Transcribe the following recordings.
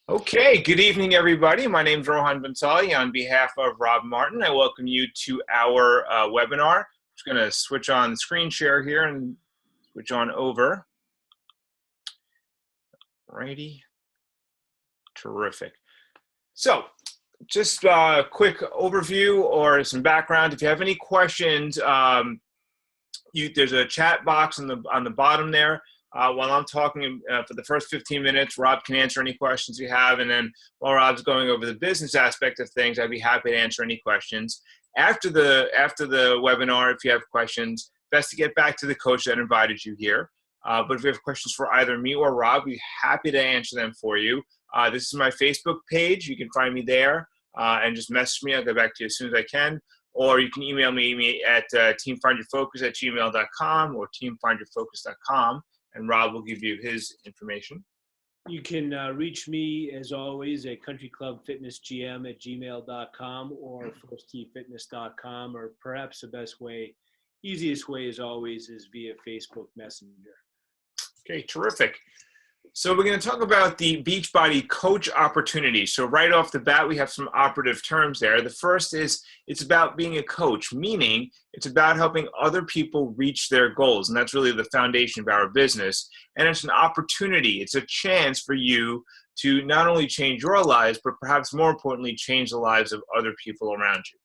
Okay, good evening, everybody. My name is Rohan Bensali. On behalf of Rob Martin, I welcome you to our webinar. I'm just going to switch on the screen share here and switch on over. Alrighty, terrific. So, just a quick overview or some background. If you have any questions, there's a chat box on the bottom there. While I'm talking for the first 15 minutes, Rob can answer any questions you have. And then while Rob's going over the business aspect of things, I'd be happy to answer any questions. After the webinar, if you have questions, best to get back to the coach that invited you here. But if you have questions for either me or Rob, we'd be happy to answer them for you. This is my Facebook page. You can find me there and just message me. I'll get back to you as soon as I can. Or you can email me at teamfindyourfocus@gmail.com or teamfindyourfocus.com, and Rob will give you his information. You can reach me, as always, at countryclubfitnessgm@gmail.com or firsttfitness.com, or perhaps the best way, easiest way, as always, is via Facebook Messenger. Okay, terrific. So we're going to talk about the Beachbody coach opportunity. So right off the bat, we have some operative terms there. The first is it's about being a coach, meaning it's about helping other people reach their goals. And that's really the foundation of our business. And it's an opportunity. It's a chance for you to not only change your lives, but perhaps more importantly, change the lives of other people around you.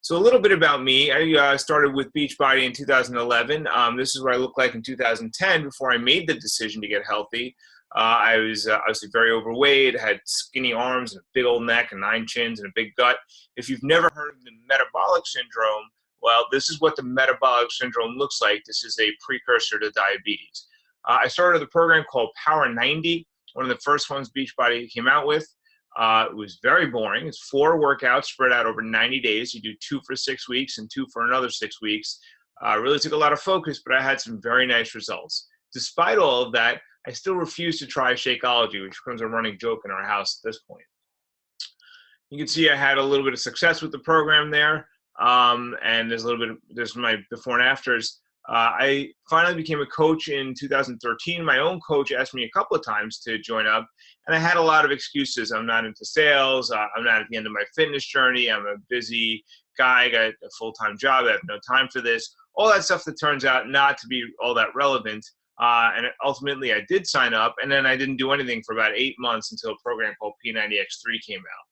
So a little bit about me. I started with Beachbody in 2011. This is what I looked like in 2010 before I made the decision to get healthy. I was obviously very overweight, had skinny arms and a big old neck and 9 chins and a big gut. If you've never heard of the metabolic syndrome, well, this is what the metabolic syndrome looks like. This is a precursor to diabetes. I started a program called Power 90, one of the first ones Beachbody came out with. It was very boring. It's 4 workouts spread out over 90 days. You do 2 for 6 weeks and 2 for another 6 weeks. Really took a lot of focus, but I had some very nice results. Despite all of that, I still refuse to try Shakeology, which becomes a running joke in our house at this point. You can see I had a little bit of success with the program there, and there's my before and afters. I finally became a coach in 2013. My own coach asked me a couple of times to join up, and I had a lot of excuses. I'm not into sales. I'm not at the end of my fitness journey. I'm a busy guy. I got a full-time job. I have no time for this. All that stuff that turns out not to be all that relevant. And ultimately, I did sign up, and then I didn't do anything for about 8 months until a program called P90X3 came out.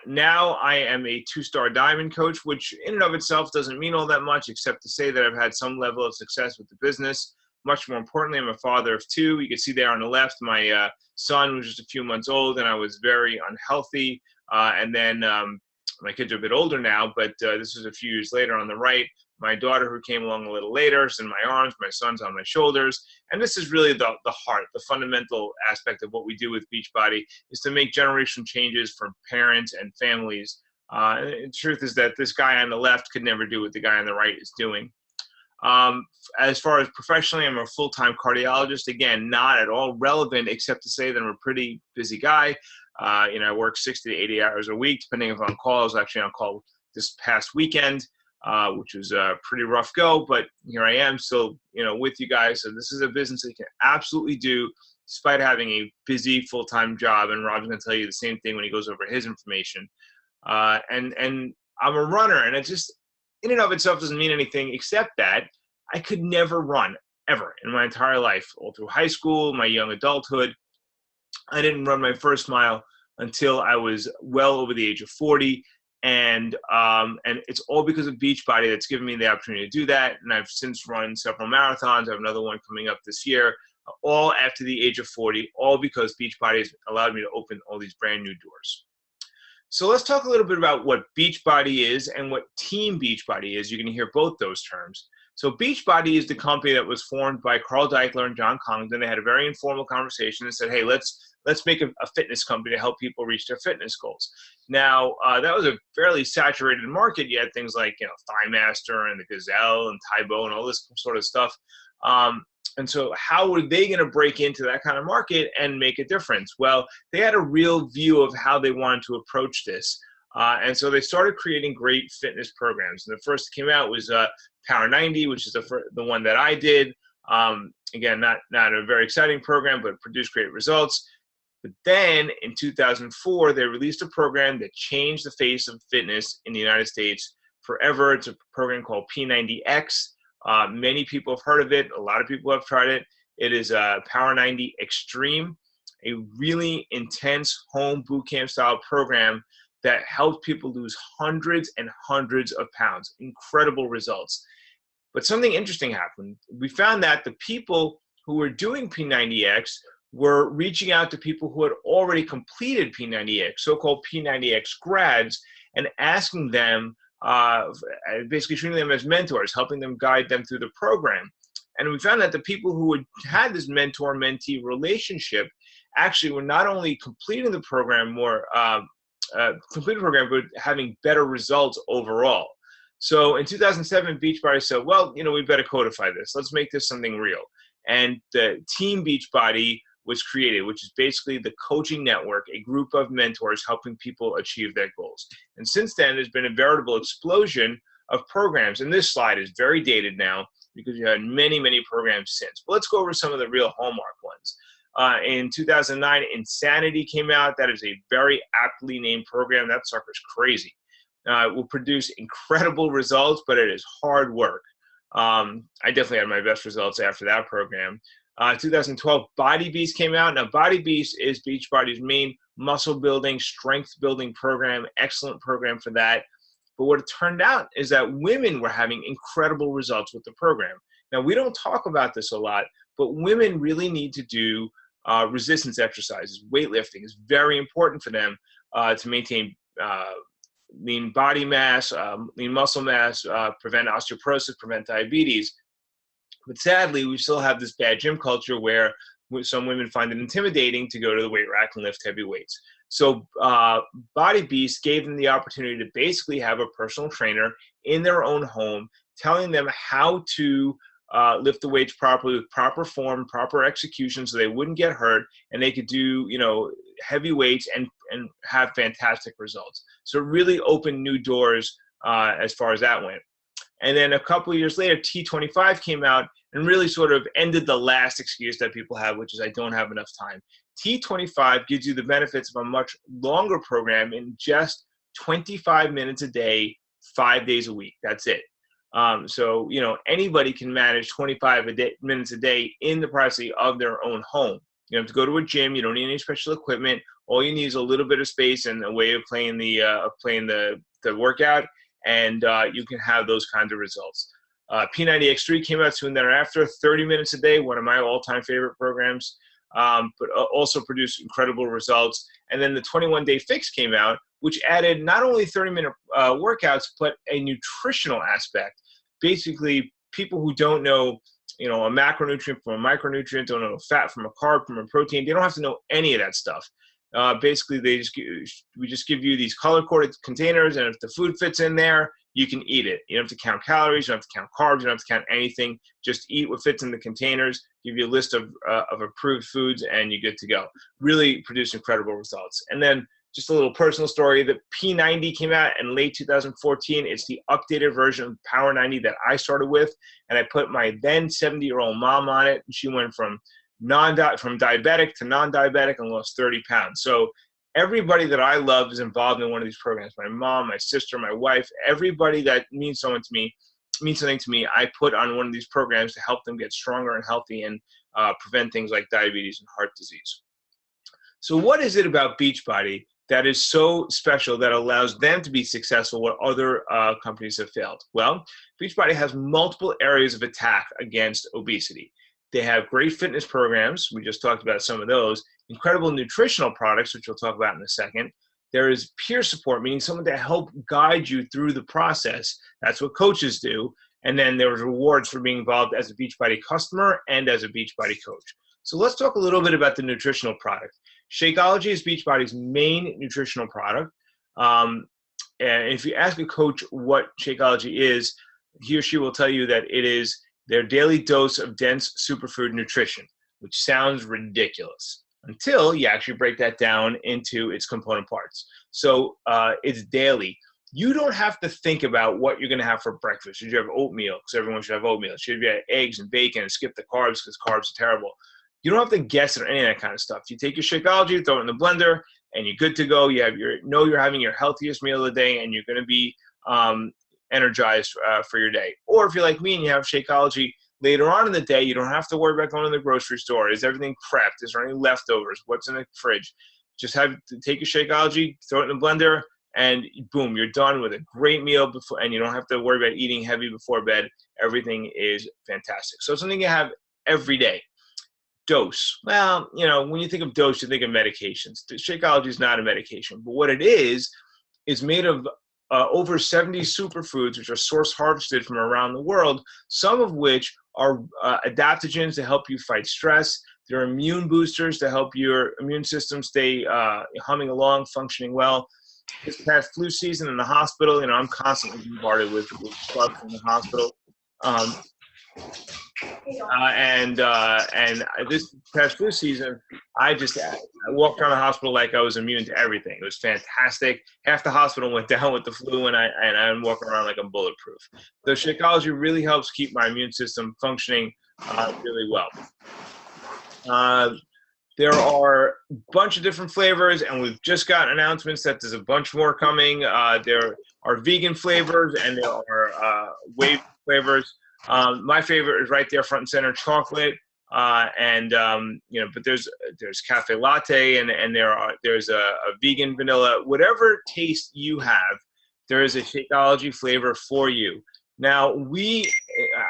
Now I am a 2-star diamond coach, which in and of itself doesn't mean all that much, except to say that I've had some level of success with the business. Much more importantly, I'm a father of 2. You can see there on the left, my son was just a few months old, and I was very unhealthy. And then my kids are a bit older now, but this was a few years later on the right. My daughter, who came along a little later, is in my arms. My son's on my shoulders. And this is really the heart, the fundamental aspect of what we do with Beachbody is to make generational changes for parents and families. And the truth is that this guy on the left could never do what the guy on the right is doing. As far as professionally, I'm a full-time cardiologist. Again, not at all relevant, except to say that I'm a pretty busy guy. I work 60 to 80 hours a week, depending if I'm on call. I was actually on call this past weekend, which was a pretty rough go, but here I am still, with you guys. So this is a business that you can absolutely do despite having a busy full-time job. And Rob's going to tell you the same thing when he goes over his information. And I'm a runner, and it just, in and of itself doesn't mean anything except that I could never run ever in my entire life. All through high school, my young adulthood, I didn't run my first mile until I was well over the age of 40. And it's all because of Beachbody that's given me the opportunity to do that. And I've since run several marathons. I have another one coming up this year, all after the age of 40, all because Beachbody has allowed me to open all these brand new doors. So let's talk a little bit about what Beachbody is and what Team Beachbody is. You're going to hear both those terms. So Beachbody is the company that was formed by Carl Deichler and John Congdon. They had a very informal conversation and said, hey, let's make a fitness company to help people reach their fitness goals. Now, that was a fairly saturated market. You had things like, Thighmaster and the Gazelle and Tybo and all this sort of stuff. And so how were they going to break into that kind of market and make a difference? Well, they had a real view of how they wanted to approach this. And so they started creating great fitness programs. And the first that came out was Power 90, which is the one that I did. Again, not a very exciting program, but produced great results. But then in 2004, they released a program that changed the face of fitness in the United States forever. It's a program called P90X. Many people have heard of it. A lot of people have tried it. It is Power 90 Extreme, a really intense home boot camp style program that helps people lose hundreds and hundreds of pounds. Incredible results. But something interesting happened. We found that the people who were doing P90X were reaching out to people who had already completed P90X, so-called P90X grads, and asking them, basically treating them as mentors, helping them guide them through the program. And we found that the people who had this mentor-mentee relationship actually were not only completing the program but having better results overall. So in 2007, Beachbody said, well, we better codify this. Let's make this something real. And the Team Beachbody was created, which is basically the coaching network, a group of mentors helping people achieve their goals. And since then, there's been a veritable explosion of programs. And this slide is very dated now because you had many, many programs since. But let's go over some of the real hallmark ones. In 2009, Insanity came out. That is a very aptly named program. That sucker's crazy. It will produce incredible results, but it is hard work. I definitely had my best results after that program. 2012, Body Beast came out. Now, Body Beast is Beachbody's main muscle building, strength building program. Excellent program for that. But what it turned out is that women were having incredible results with the program. Now, we don't talk about this a lot, but women really need to do resistance exercises. Weightlifting is very important for them to maintain lean body mass, lean muscle mass, prevent osteoporosis, prevent diabetes. But sadly, we still have this bad gym culture where some women find it intimidating to go to the weight rack and lift heavy weights. So Body Beast gave them the opportunity to basically have a personal trainer in their own home, telling them how to lift the weights properly with proper form, proper execution, so they wouldn't get hurt, and they could do heavy weights and have fantastic results. So it really opened new doors as far as that went. And then a couple of years later, T25 came out and really sort of ended the last excuse that people have, which is I don't have enough time. T25 gives you the benefits of a much longer program in just 25 minutes a day, 5 days a week. That's it. So anybody can manage 25 minutes a day in the privacy of their own home. You don't have to go to a gym. You don't need any special equipment. All you need is a little bit of space and a way of playing the workout, and you can have those kinds of results. P90X3 came out soon thereafter, 30 minutes a day, one of my all-time favorite programs, but also produced incredible results. And then the 21-day fix came out, which added not only 30-minute workouts, but a nutritional aspect. Basically, people who don't know, a macronutrient from a micronutrient, don't know fat from a carb, from a protein, they don't have to know any of that stuff. Basically, we just give you these color-coded containers, and if the food fits in there, you can eat it. You don't have to count calories, you don't have to count carbs, you don't have to count anything. Just eat what fits in the containers, give you a list of approved foods, and you're good to go. Really produce incredible results. And then just a little personal story, the P90 came out in late 2014. It's the updated version of Power 90 that I started with, and I put my then 70-year-old mom on it, and she went from diabetic to non-diabetic and lost 30 pounds. So everybody that I love is involved in one of these programs. My mom, my sister, my wife, everybody that means something to me, I put on one of these programs to help them get stronger and healthy and prevent things like diabetes and heart disease. So what is it about Beachbody that is so special that allows them to be successful where other companies have failed? Well, Beachbody has multiple areas of attack against obesity. They have great fitness programs. We just talked about some of those. Incredible nutritional products, which we'll talk about in a second. There is peer support, meaning someone to help guide you through the process. That's what coaches do. And then there's rewards for being involved as a Beachbody customer and as a Beachbody coach. So let's talk a little bit about the nutritional product. Shakeology is Beachbody's main nutritional product. And if you ask a coach what Shakeology is, he or she will tell you that it is their daily dose of dense superfood nutrition, which sounds ridiculous until you actually break that down into its component parts. So it's daily. You don't have to think about what you're going to have for breakfast. Should you have oatmeal? Because everyone should have oatmeal. Should you have eggs and bacon and skip the carbs because carbs are terrible? You don't have to guess at any of that kind of stuff. You take your Shakeology, throw it in the blender, and you're good to go. You have you're having your healthiest meal of the day, and you're going to be energized for your day. Or if you're like me and you have Shakeology later on in the day, you don't have to worry about going to the grocery store. Is everything prepped? Is there any leftovers? What's in the fridge? Just take your Shakeology, throw it in the blender, and boom, you're done with a great meal before, and you don't have to worry about eating heavy before bed. Everything is fantastic. So it's something you have every day. Dose. Well, when you think of dose, you think of medications. Shakeology is not a medication, but what it is made of over 70 superfoods, which are source harvested from around the world, some of which are adaptogens to help you fight stress. They're immune boosters to help your immune system stay humming along, functioning well. This past flu season in the hospital, I'm constantly bombarded with bugs in the hospital. And this past flu season, I walked around the hospital like I was immune to everything. It was fantastic. Half the hospital went down with the flu, and I'm walking around like I'm bulletproof. The Shakeology really helps keep my immune system functioning really well. There are a bunch of different flavors, and we've just got announcements that there's a bunch more coming. There are vegan flavors, and there are whey flavors. My favorite is right there, front and center, chocolate. But there's cafe latte, and there's a vegan vanilla. Whatever taste you have, there is a Shakeology flavor for you. Now,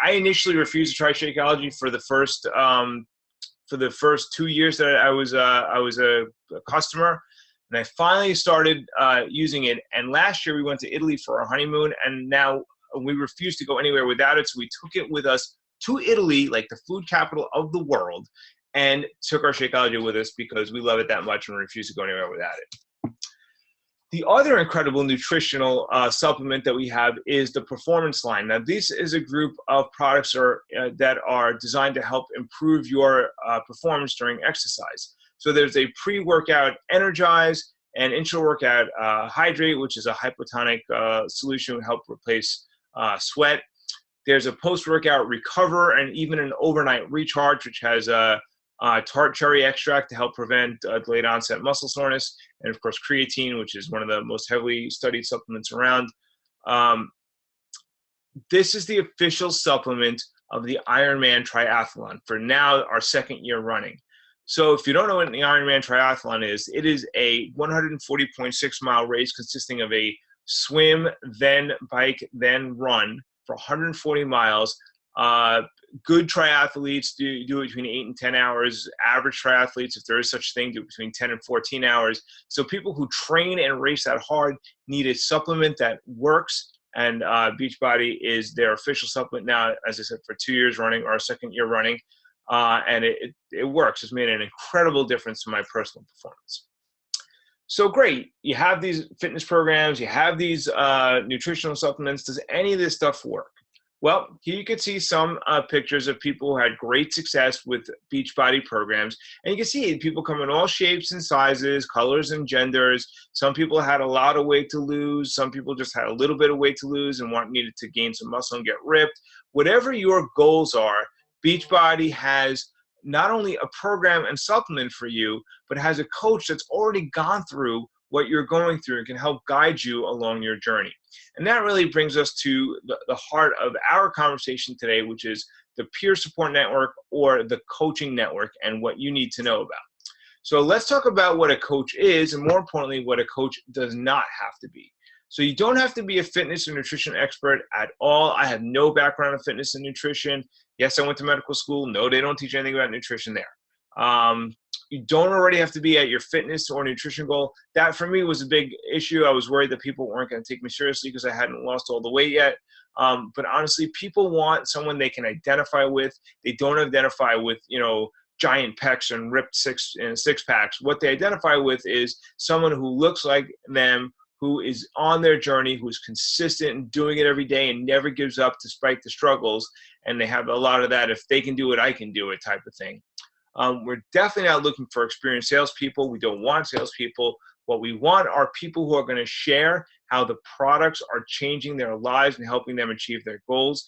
I initially refused to try Shakeology for the first 2 years that I was a customer, and I finally started using it. And last year we went to Italy for our honeymoon, and now we refused to go anywhere without it. So we took it with us to Italy, like the food capital of the world, and took our Shakeology with us because we love it that much and refuse to go anywhere without it. The other incredible nutritional supplement that we have is the Performance line. Now, this is a group of products that are designed to help improve your performance during exercise. So there's a pre-workout Energize and intra-workout Hydrate, which is a hypotonic solution to help replace sweat. There's a post-workout Recover and even an overnight Recharge, which has tart cherry extract to help prevent delayed onset muscle soreness, and of course creatine, which is one of the most heavily studied supplements around. This is the official supplement of the Ironman Triathlon for now, our second year running. So if you don't know what the Ironman Triathlon is, it is a 140.6 mile race consisting of a swim, then bike, then run for 140 miles. Good triathletes do it between 8 and 10 hours. Average triathletes, if there is such a thing, do it between 10 and 14 hours. So people who train and race that hard need a supplement that works, and Beachbody is their official supplement now, as I said, for 2 years running, our second year running, and it works. It's made an incredible difference to my personal performance. So great, you have these fitness programs, you have these nutritional supplements. Does any of this stuff work? Well, here you can see some pictures of people who had great success with Beachbody programs. And you can see people come in all shapes and sizes, colors and genders. Some people had a lot of weight to lose. Some people just had a little bit of weight to lose and needed to gain some muscle and get ripped. Whatever your goals are, Beachbody has not only a program and supplement for you, but has a coach that's already gone through what you're going through and can help guide you along your journey. And that really brings us to the heart of our conversation today, which is the peer support network or the coaching network and what you need to know about. So let's talk about what a coach is, and more importantly, what a coach does not have to be. So you don't have to be a fitness or nutrition expert at all. I have no background in fitness and nutrition. Yes, I went to medical school. No, they don't teach anything about nutrition there. You don't already have to be at your fitness or nutrition goal. That for me was a big issue. I was worried that people weren't going to take me seriously because I hadn't lost all the weight yet. But honestly, people want someone they can identify with. They don't identify with, giant pecs and ripped six packs. What they identify with is someone who looks like them, who is on their journey, who is consistent and doing it every day and never gives up despite the struggles. And they have a lot of that, if they can do it, I can do it type of thing. We're definitely not looking for experienced salespeople. We don't want salespeople. What we want are people who are going to share how the products are changing their lives and helping them achieve their goals.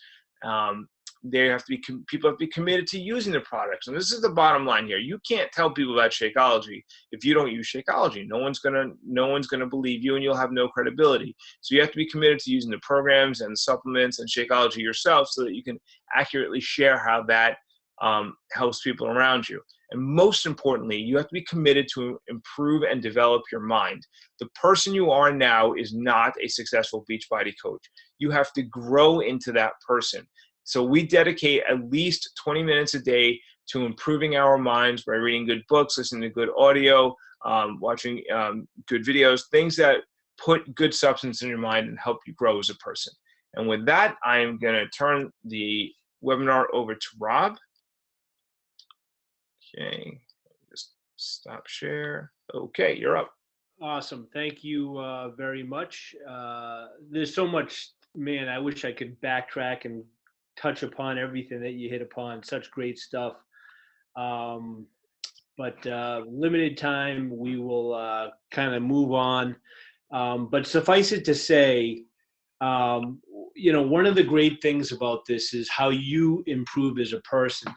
people have to be committed to using the products. And this is the bottom line here. You can't tell people about Shakeology if you don't use Shakeology. No one's gonna believe you, and you'll have no credibility. So you have to be committed to using the programs and the supplements and Shakeology yourself, so that you can accurately share how that helps people around you. And most importantly, you have to be committed to improve and develop your mind. The person you are now is not a successful Beachbody coach. You have to grow into that person. So we dedicate at least 20 minutes a day to improving our minds by reading good books, listening to good audio, watching good videos, things that put good substance in your mind and help you grow as a person. And with that, I'm going to turn the webinar over to Rob. Okay, just stop share. Okay, you're up. Awesome. Thank you very much. There's so much, man, I wish I could backtrack and touch upon everything that you hit upon. Such great stuff. But limited time, we will kind of move on. But suffice it to say, one of the great things about this is how you improve as a person.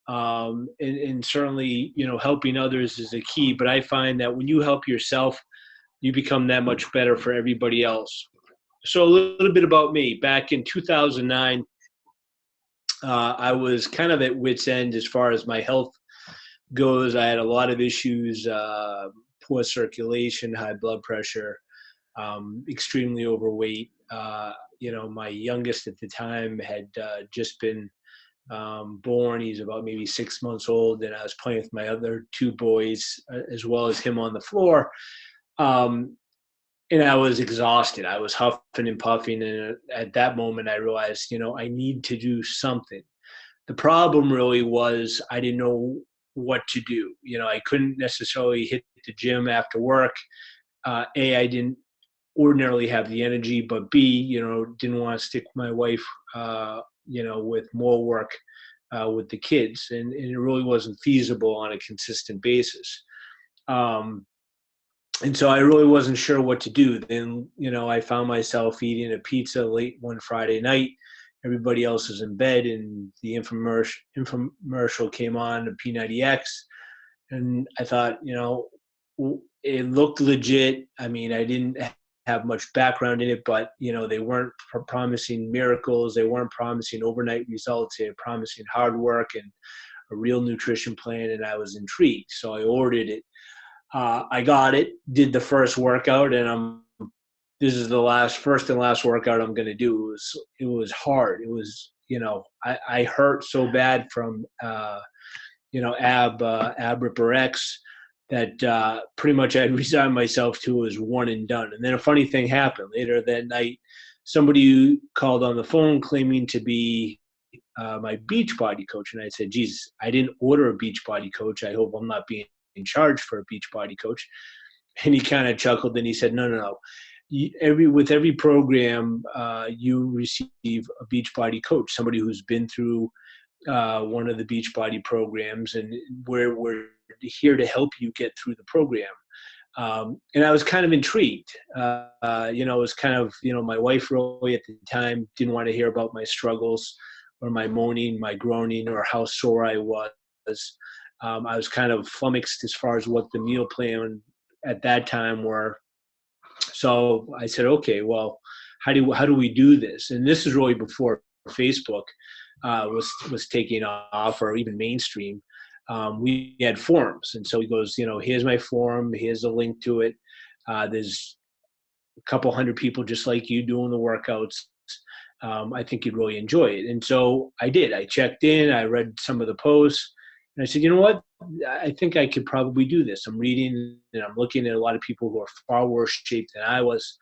And certainly, helping others is a key, but I find that when you help yourself, you become that much better for everybody else. So a little bit about me. Back in 2009, I was kind of at wit's end as far as my health goes. I had a lot of issues, poor circulation, high blood pressure, extremely overweight. My youngest at the time had just been born. He's about maybe 6 months old, and I was playing with my other two boys as well as him on the floor. And I was exhausted. I was huffing and puffing, and at that moment I realized, I need to do something. The problem really was I didn't know what to do. I couldn't necessarily hit the gym after work. I didn't ordinarily have the energy, but B, didn't want to stick my wife with more work with the kids, and it really wasn't feasible on a consistent basis. And so I really wasn't sure what to do. Then, I found myself eating a pizza late one Friday night. Everybody else was in bed, and the infomercial came on, the P90X, and I thought, it looked legit. I mean, I didn't have much background in it, but they weren't promising miracles. They weren't promising overnight results. They were promising hard work and a real nutrition plan, and I was intrigued. So I ordered it. I got it, did the first workout, and this is the first and last workout I'm going to do. It was hard. It was, I hurt so bad from, ab ripper X, that pretty much I resigned myself to as one and done. And then a funny thing happened later that night. Somebody called on the phone claiming to be my Beachbody coach. And I said, geez, I didn't order a Beachbody coach. I hope I'm not being in charge for a Beachbody coach. And he kind of chuckled and he said, no. With every program, you receive a Beachbody coach, somebody who's been through one of the Beachbody programs, and we're here to help you get through the program. And I was kind of intrigued. It was kind of, my wife really at the time didn't want to hear about my struggles or my moaning, my groaning, or how sore I was. I was kind of flummoxed as far as what the meal plan at that time were. So I said, okay, well, how do we do this? And this is really before Facebook was taking off, or even mainstream. We had forums. And so he goes, here's my forum. Here's a link to it. There's a couple hundred people just like you doing the workouts. I think you'd really enjoy it. And so I did. I checked in. I read some of the posts. And I said, you know what? I think I could probably do this. I'm reading and I'm looking at a lot of people who are far worse shape than I was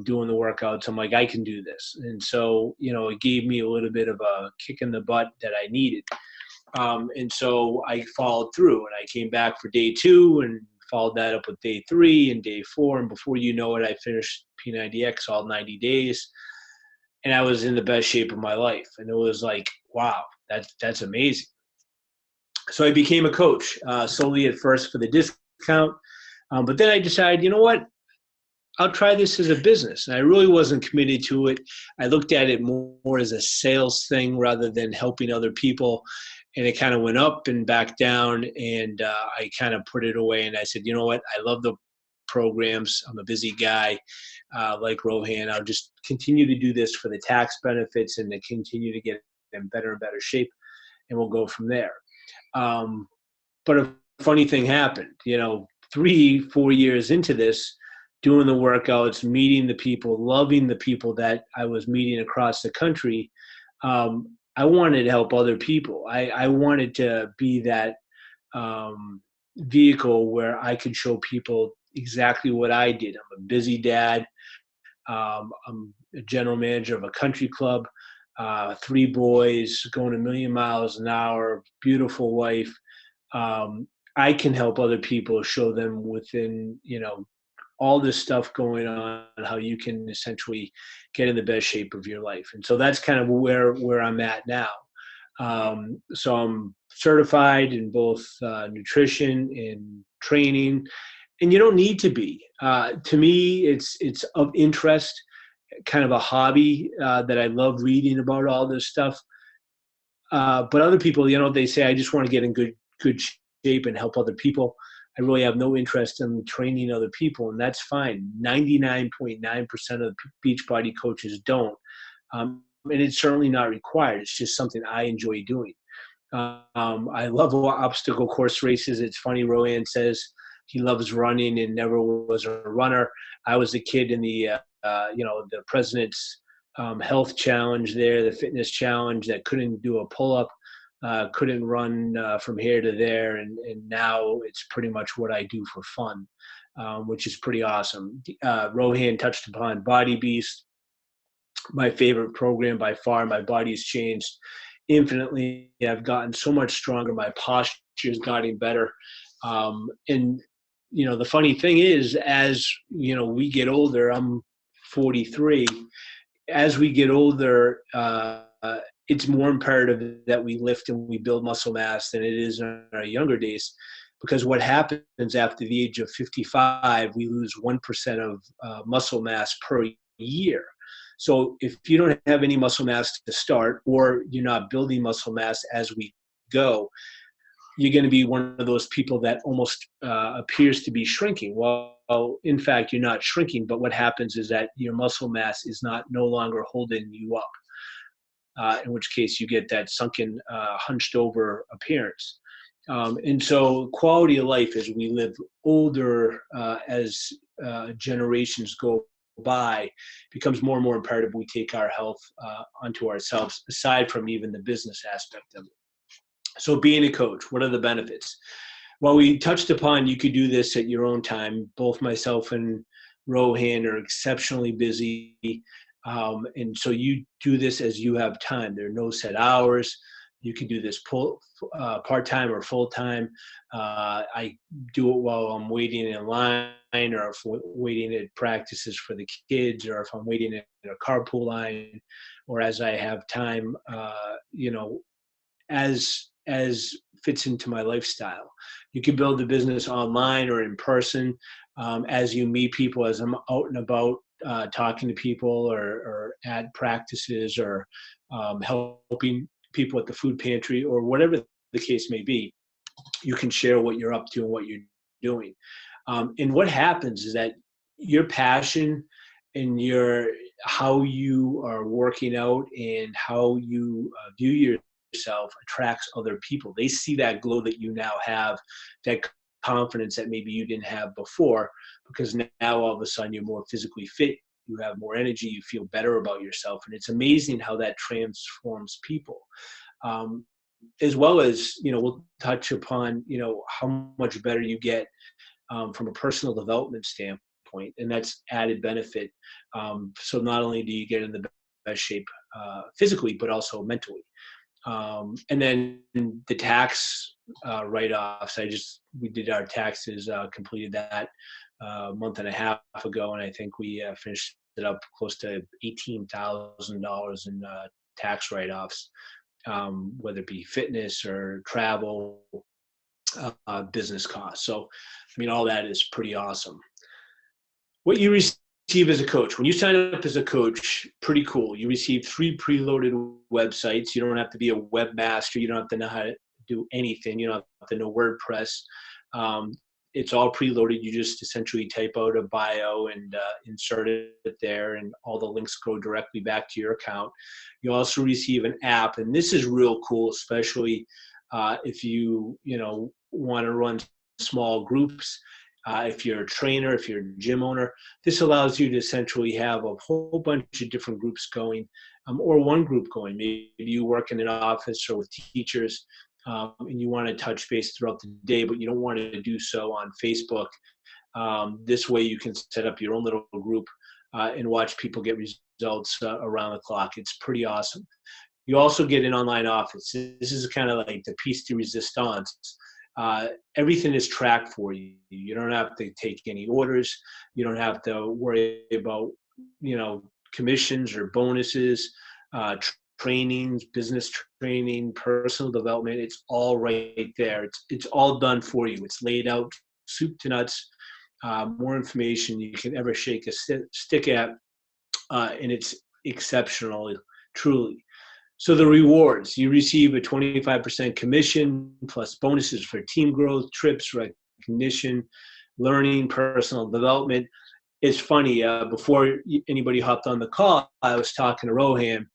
doing the workouts. I'm like, I can do this. And so, it gave me a little bit of a kick in the butt that I needed. And so I followed through, and I came back for day 2 and followed that up with day 3 and day 4. And before you know it, I finished P90X all 90 days. And I was in the best shape of my life. And it was like, wow, that's amazing. So I became a coach, solely at first for the discount. But then I decided, you know what? I'll try this as a business. And I really wasn't committed to it. I looked at it more as a sales thing rather than helping other people. And it kind of went up and back down. And I kind of put it away. And I said, you know what? I love the programs. I'm a busy guy like Rohan. I'll just continue to do this for the tax benefits and to continue to get in better and better shape. And we'll go from there. But a funny thing happened, 3-4 years into this, doing the workouts, meeting the people, loving the people that I was meeting across the country. I wanted to help other people. I wanted to be that vehicle where I could show people exactly what I did. I'm a busy dad. I'm a general manager of a country club, 3 boys, going a million miles an hour, beautiful wife. I can help other people, show them within, all this stuff going on, how you can essentially get in the best shape of your life. And so that's kind of where I'm at now. So I'm certified in both nutrition and training, and you don't need to be. To me, it's of interest, kind of a hobby that I love reading about all this stuff. But other people, they say, I just want to get in good shape and help other people. I really have no interest in training other people, and that's fine. 99.9% of Beachbody coaches don't. And it's certainly not required. It's just something I enjoy doing. I love obstacle course races. It's funny, Rohan says he loves running and never was a runner. I was a kid in the president's health challenge there, the fitness challenge, that couldn't do a pull-up, couldn't run from here to there. And now it's pretty much what I do for fun, which is pretty awesome. Rohan touched upon Body Beast, my favorite program by far. My body's changed infinitely. I've gotten so much stronger. My posture's gotten better. And the funny thing is, as we get older, I'm 43. As we get older, it's more imperative that we lift and we build muscle mass than it is in our younger days, because what happens after the age of 55, we lose 1% of muscle mass per year. So if you don't have any muscle mass to start, or you're not building muscle mass as we go, you're going to be one of those people that almost appears to be shrinking. Well, in fact, you're not shrinking, but what happens is that your muscle mass is no longer holding you up, in which case you get that sunken, hunched over appearance. And so quality of life as we live older, as generations go by, becomes more and more imperative we take our health onto ourselves, aside from even the business aspect of it. So being a coach, what are the benefits? Well, we touched upon you could do this at your own time. Both myself and Rohan are exceptionally busy. And so you do this as you have time. There are no set hours. You can do this part-time or full-time. I do it while I'm waiting in line, or if I'm waiting at practices for the kids, or if I'm waiting in a carpool line, or as I have time, as fits into my lifestyle. You can build the business online or in person, as you meet people, as I'm out and about talking to people, or at practices, or helping people at the food pantry, or whatever the case may be. You can share what you're up to and what you're doing. And what happens is that your passion and how you are working out and how you view yourself attracts other people. They see that glow that you now have, that confidence that maybe you didn't have before, because now all of a sudden you're more physically fit, you have more energy, you feel better about yourself. And it's amazing how that transforms people. As well as, we'll touch upon, how much better you get from a personal development standpoint, and that's added benefit. So not only do you get in the best shape physically, but also mentally. And then the tax write-offs, we did our taxes, completed that a month and a half ago, and I think we finished it up close to $18,000 in tax write-offs, whether it be fitness or travel, business costs. So, all that is pretty awesome. What you as a coach. When you sign up as a coach, pretty cool. You receive 3 preloaded websites. You don't have to be a webmaster. You don't have to know how to do anything. You don't have to know WordPress. Um, it's all preloaded. You just essentially type out a bio and insert it there, and all the links go directly back to your account. You also receive an app, and this is real cool, especially if you want to run small groups. If you're a trainer, if you're a gym owner, this allows you to essentially have a whole bunch of different groups going, or one group going. Maybe you work in an office or with teachers, and you want to touch base throughout the day, but you don't want to do so on Facebook. This way you can set up your own little group and watch people get results around the clock. It's pretty awesome. You also get an online office. This is kind of like the piece de resistance. Everything is tracked for you. You don't have to take any orders. You don't have to worry about, commissions or bonuses, trainings, business training, personal development. It's all right there. It's all done for you. It's laid out, soup to nuts. More information you can ever shake a stick at, and it's exceptional, truly. So the rewards, you receive a 25% commission plus bonuses for team growth, trips, recognition, learning, personal development. It's funny, before anybody hopped on the call, I was talking to Rohan,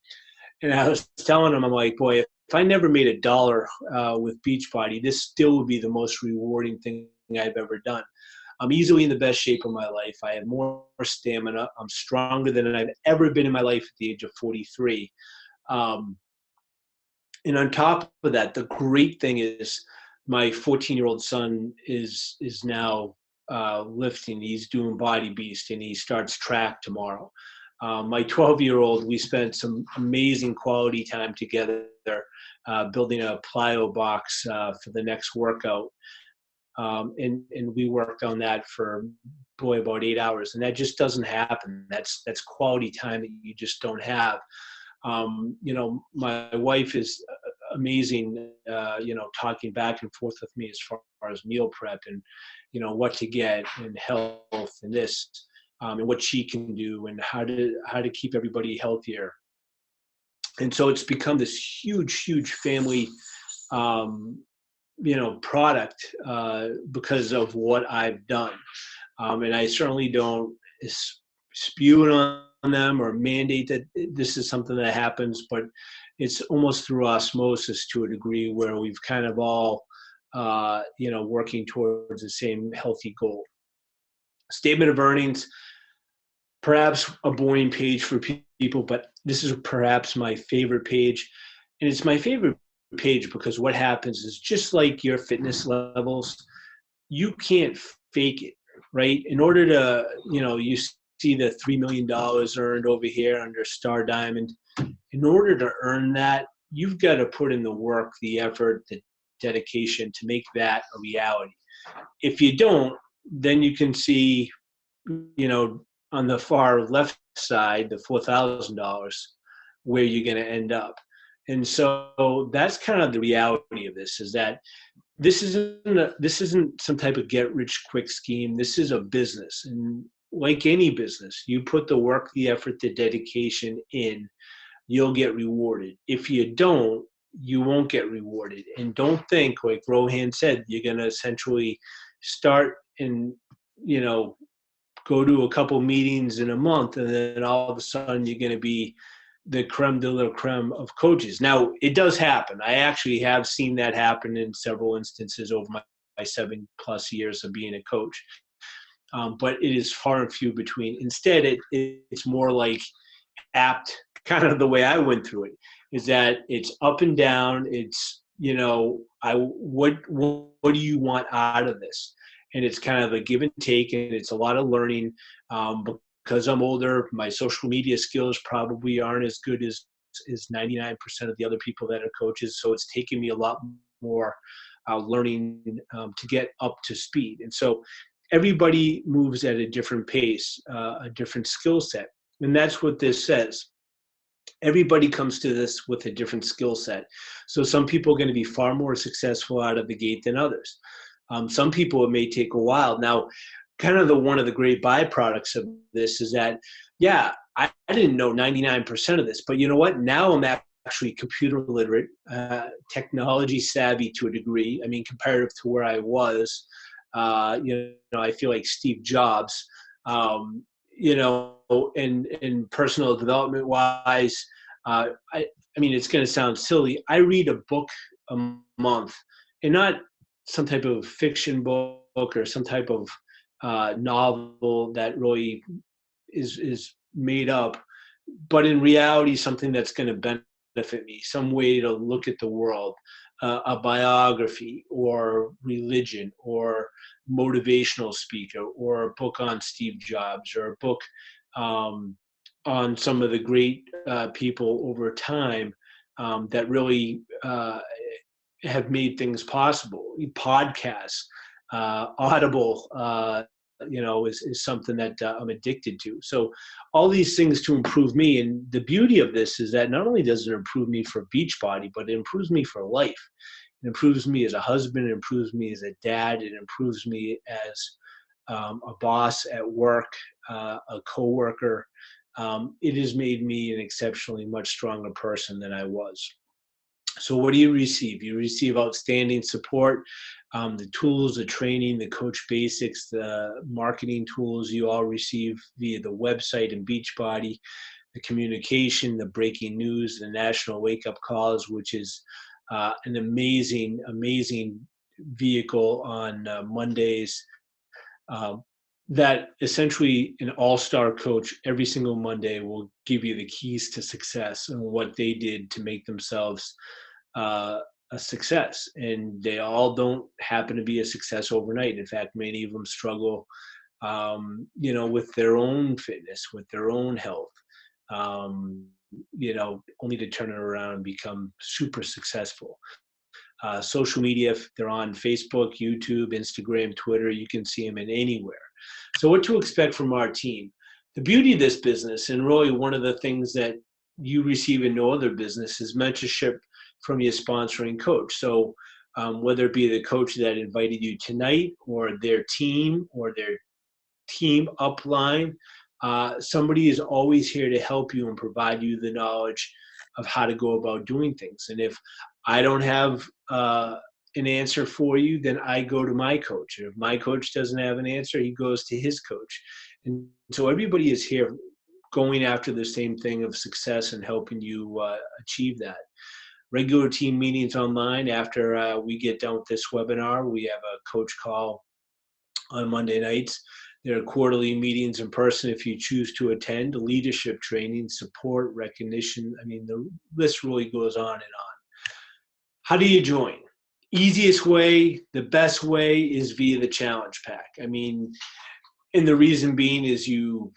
and I was telling him, I'm like, boy, if I never made $1 with Beachbody, this still would be the most rewarding thing I've ever done. I'm easily in the best shape of my life. I have more stamina. I'm stronger than I've ever been in my life at the age of 43. And on top of that, the great thing is my 14-year-old son is now lifting. He's doing Body Beast, and he starts track tomorrow. My 12-year-old, we spent some amazing quality time together building a plyo box for the next workout. And we worked on that for, about 8 hours. And that just doesn't happen. That's quality time that you just don't have. My wife is amazing, talking back and forth with me as far as meal prep and, what to get and health and this, and what she can do and how to keep everybody healthier. And so it's become this huge family, product because of what I've done. And I certainly don't spew it on them or mandate that this is something that happens, but it's almost through osmosis to a degree where we've kind of all, working towards the same healthy goal. Statement of earnings, perhaps a boring page for people, but this is perhaps my favorite page. And it's my favorite page because what happens is, just like your fitness levels, you can't fake it, right? In order to, you see the $3 million earned over here under Star Diamond. In order to earn that, you've got to put in the work, the effort, the dedication to make that a reality. If you don't, then you can see, on the far left side, the $4,000, where you're going to end up. And so that's kind of the reality of this, is that this isn't some type of get rich quick scheme. This is a business. And like any business, you put the work, the effort, the dedication in, you'll get rewarded. If you don't, you won't get rewarded. And don't think, like Rohan said, you're going to essentially start and, go to a couple meetings in a month, and then all of a sudden you're going to be the creme de la creme of coaches. Now, it does happen. I actually have seen that happen in several instances over my 7+ years of being a coach. But it is far and few between. Instead, it's more like apt, kind of the way I went through it, is that it's up and down. It's, what do you want out of this? And it's kind of a give and take, and it's a lot of learning. Because I'm older, my social media skills probably aren't as good as 99% of the other people that are coaches. So it's taken me a lot more learning to get up to speed. And so everybody moves at a different pace, a different skill set. And that's what this says. Everybody comes to this with a different skill set. So some people are going to be far more successful out of the gate than others. Some people, it may take a while. Now, kind of one of the great byproducts of this is that, yeah, I didn't know 99% of this, but you know what? Now I'm actually computer literate, technology savvy to a degree. I mean, comparative to where I was, I feel like Steve Jobs, um, in personal development wise. I mean, it's going to sound silly. I read a book a month, and not some type of fiction book or some type of novel that really is made up, but in reality, something that's going to benefit me, some way to look at the world, a biography or religion or motivational speaker or a book on Steve Jobs or a book um, on some of the great people over time that really have made things possible. Podcasts, Audible, is something that I'm addicted to. So all these things to improve me. And the beauty of this is that not only does it improve me for Beachbody, but it improves me for life. It improves me as a husband. It improves me as a dad. It improves me as a boss at work, a coworker. It has made me an exceptionally much stronger person than I was. So what do you receive? You receive outstanding support, the tools, the training, the coach basics, the marketing tools you all receive via the website and Beachbody, the communication, the breaking news, the national wake-up calls, which is an amazing, amazing vehicle on Mondays, um, that essentially an all-star coach every single Monday will give you the keys to success and what they did to make themselves uh, a success. And they all don't happen to be a success overnight. In fact, many of them struggle, with their own fitness, with their own health, only to turn it around and become super successful. Social media, if they're on Facebook, YouTube, Instagram, Twitter, you can see them in anywhere. So what to expect from our team? The beauty of this business, and really one of the things that you receive in no other business, is mentorship from your sponsoring coach. So whether it be the coach that invited you tonight or their team upline, somebody is always here to help you and provide you the knowledge of how to go about doing things. And if I don't have an answer for you, then I go to my coach. And if my coach doesn't have an answer, he goes to his coach. And so everybody is here going after the same thing of success and helping you achieve that. Regular team meetings online. After we get done with this webinar, we have a coach call on Monday nights. There are quarterly meetings in person if you choose to attend, leadership training, support, recognition. I mean, the list really goes on and on. How do you join? Easiest way, the best way is via the challenge pack. I mean, and the reason being is you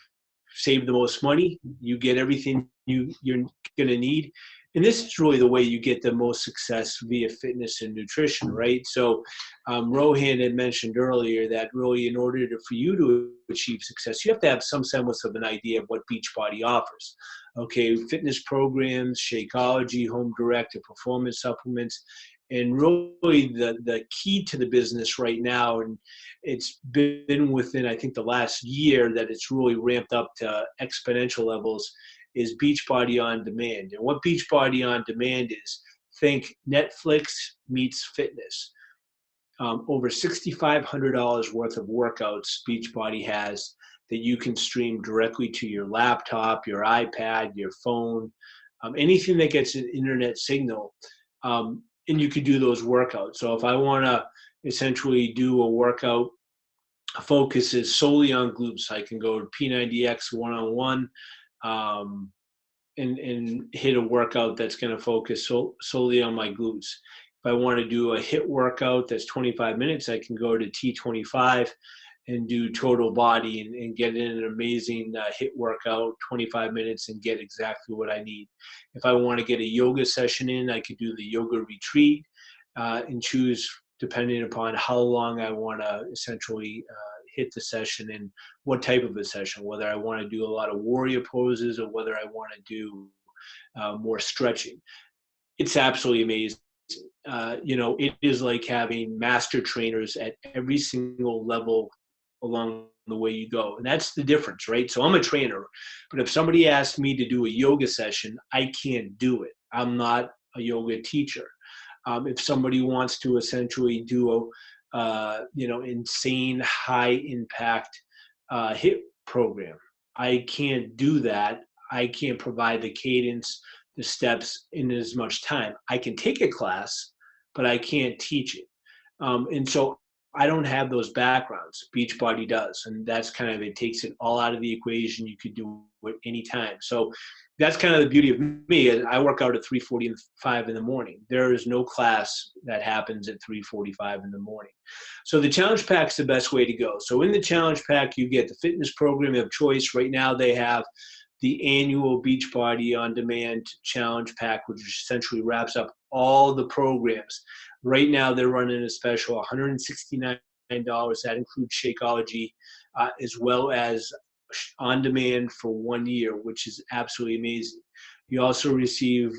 save the most money, you get everything you're going to need. And this is really the way you get the most success via fitness and nutrition, right? So Rohan had mentioned earlier that really in order for you to achieve success, you have to have some semblance of an idea of what Beachbody offers. Okay, fitness programs, Shakeology, home directed performance supplements, and really the key to the business right now, and it's been within, I think, the last year that it's really ramped up to exponential levels, is Beachbody on Demand. And what Beachbody on Demand is, think Netflix meets fitness. Over $6,500 worth of workouts Beachbody has that you can stream directly to your laptop, your iPad, your phone, anything that gets an internet signal, and you could do those workouts. So if I want to essentially do a workout, focuses solely on glutes, I can go to P90X one-on-one, and hit a workout that's going to focus solely on my glutes. If I want to do a HIIT workout that's 25 minutes, I can go to T25 and do total body and get in an amazing HIIT workout, 25 minutes, and get exactly what I need. If I want to get a yoga session in, I could do the yoga retreat and choose, depending upon how long I want to essentially hit the session and what type of a session, whether I want to do a lot of warrior poses or whether I want to do more stretching. It's absolutely amazing. It is like having master trainers at every single level along the way you go. And that's the difference, right? So I'm a trainer, but if somebody asks me to do a yoga session, I can't do it. I'm not a yoga teacher. If somebody wants to essentially do a, insane high impact HIIT program, I can't do that. I can't provide the cadence, the steps in as much time. I can take a class, but I can't teach it. And so I don't have those backgrounds. Beachbody does. And that's kind of, it takes it all out of the equation. You could do it anytime. So that's kind of the beauty of me. I work out at 3:45 in the morning. There is no class that happens at 3:45 in the morning. So the challenge pack is the best way to go. So in the challenge pack, you get the fitness program of choice. Right now they have the annual Beachbody On Demand Challenge Pack, which essentially wraps up all the programs. Right now, they're running a special, $169. That includes Shakeology, as well as On Demand for 1 year, which is absolutely amazing. You also receive,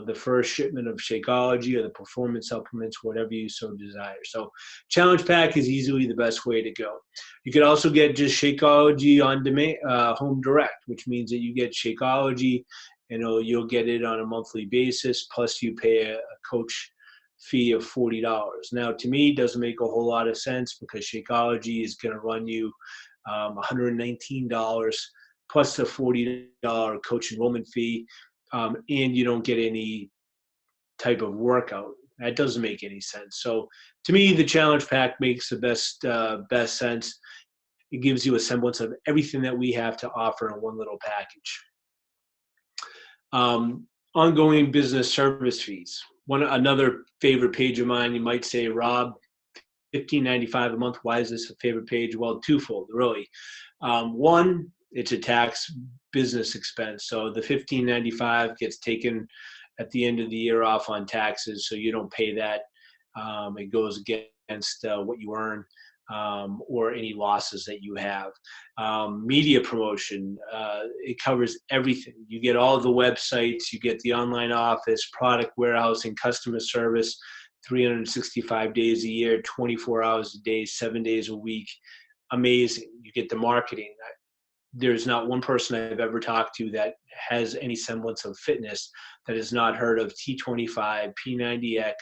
the first shipment of Shakeology or the performance supplements, whatever you so desire. So Challenge Pack is easily the best way to go. You could also get just Shakeology On Demand, home direct, which means that you get Shakeology, you'll get it on a monthly basis, plus you pay a coach fee of $40. Now, to me, it doesn't make a whole lot of sense because Shakeology is going to run you $119 plus the $40 coach enrollment fee, and you don't get any type of workout. That doesn't make any sense. So to me, the challenge pack makes the best sense. It gives you a semblance of everything that we have to offer in one little package. Ongoing business service fees. Another favorite page of mine, you might say, Rob, $15.95 a month. Why is this a favorite page? Well, twofold, really. One, it's a tax business expense. So the $15.95 gets taken at the end of the year off on taxes, so you don't pay that. It goes against what you earn. Or any losses that you have. Media promotion, it covers everything. You get all the websites, you get the online office, product warehousing, customer service, 365 days a year, 24 hours a day, 7 days a week. Amazing. You get the marketing. There's not one person I've ever talked to that has any semblance of fitness that has not heard of T25, P90X,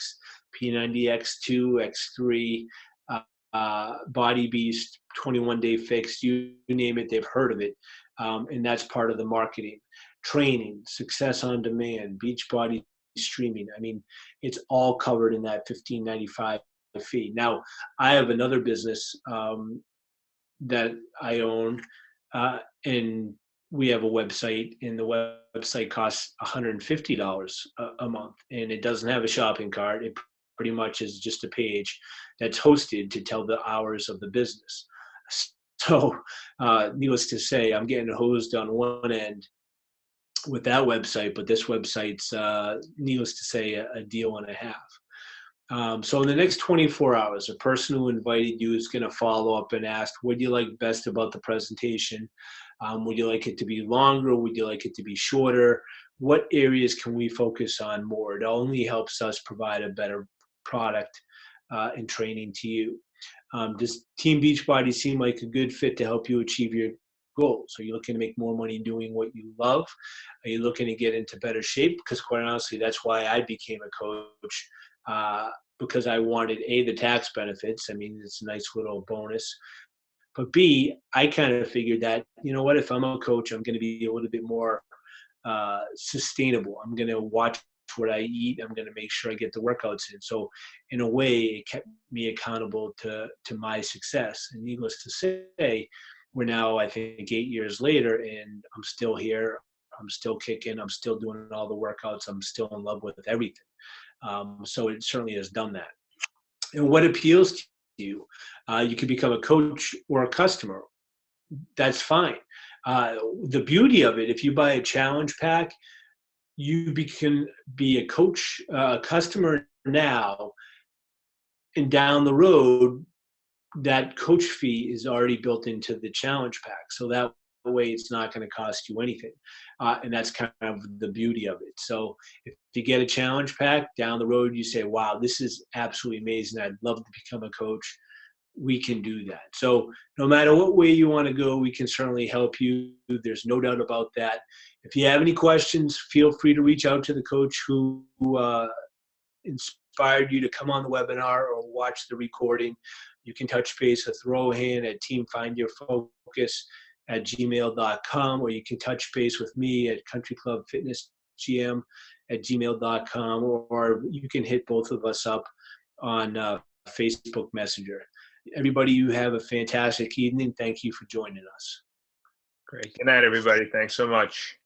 P90X2, X3, Body Beast, 21-day fix, you name it, they've heard of it. And that's part of the marketing. Training, Success on Demand, Beachbody streaming. I mean, it's all covered in that $15.95 fee. Now, I have another business that I own, and we have a website, and the website costs $150 a month, and it doesn't have a shopping cart. It pretty much is just a page that's hosted to tell the hours of the business. So needless to say, I'm getting hosed on one end with that website, but this website's, needless to say, a deal and a half. So in the next 24 hours, a person who invited you is going to follow up and ask, what do you like best about the presentation? Would you like it to be longer? Would you like it to be shorter? What areas can we focus on more? It only helps us provide a better product and training to you. Does Team Beachbody seem like a good fit to help you achieve your goals? Are you looking to make more money doing what you love? Are you looking to get into better shape? Because quite honestly, that's why I became a coach, because I wanted, A, the tax benefits. I mean, it's a nice little bonus. But B, I kind of figured that, you know what, if I'm a coach, I'm going to be a little bit more sustainable. I'm going to watch what I eat. I'm going to make sure I get the workouts in. So in a way, it kept me accountable to my success. And needless to say, we're now, I think, 8 years later, and I'm still here. I'm still kicking. I'm still doing all the workouts. I'm still in love with everything. So it certainly has done that. And what appeals to you? You could become a coach or a customer. That's fine. The beauty of it, if you buy a challenge pack, you can be a coach, a customer now, and down the road, that coach fee is already built into the challenge pack. So that way it's not going to cost you anything. And that's kind of the beauty of it. So if you get a challenge pack down the road, you say, wow, this is absolutely amazing. I'd love to become a coach. we can do that. So no matter what way you want to go, we can certainly help you. There's no doubt about that. If you have any questions, feel free to reach out to the coach who inspired you to come on the webinar or watch the recording. You can touch base with Rohan at teamfindyourfocus@gmail.com, or you can touch base with me at countryclubfitnessgm@gmail.com, or you can hit both of us up on Facebook Messenger. Everybody, you have a fantastic evening. Thank you for joining us. Great. Good night, everybody. Thanks so much.